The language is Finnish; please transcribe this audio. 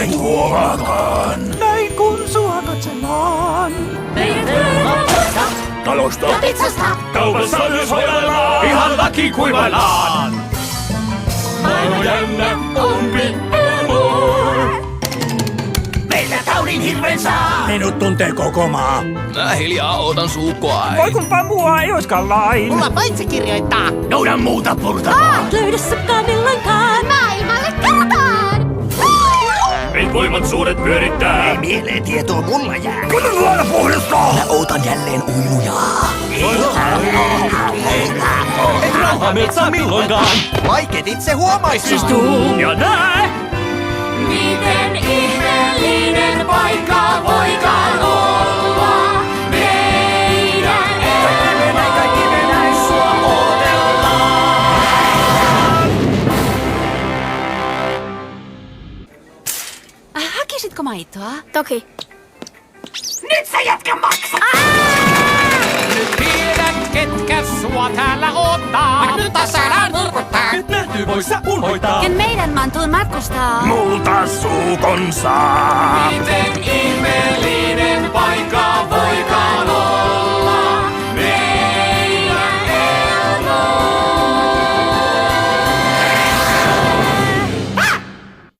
et huomaakaan. Näin kun sua katsellaan. Meidän työtä Talosta. ja pizzasta. Kaupassa myös hoivaillaan. Ihan laki kuivaillaan. Maailma jännä. Umpi Elmore. Meillä taudin hirven saa. Minut tuntee koko maa. Mä hiljaa ootan suukoa. Voi kun pamua ei oiskaan lain. Mulla paitsi kirjoittaa. Noudan muuta purtavaa. Löydä sukkaa milloinkaan. Maailmalle kerrotaan. Et voimat suuret pyörittää. Ei mieleen tietoa mulla jää. Kun on luoda puhdistaa. Mä ootan jälleen uinujaa. Et rauha meet saa milloinkaan. Vaiket itse huomaisit. Ja näe. Miten ihmeellinen paikka voikaan olla. Meidän elämä näin kaikki me näin sua odotellaan. Hakisitko maitoa? Toki. Nyt sä jätkä maksat. Nyt tiedän ketkä sua täällä ottaa. Nyt saadaan nurkuttaa. Nyt nähty voi sä unhoitaa. Ken meidän mantuun matkustaa? Multa suukon saa. Miten ihmeellinen paikka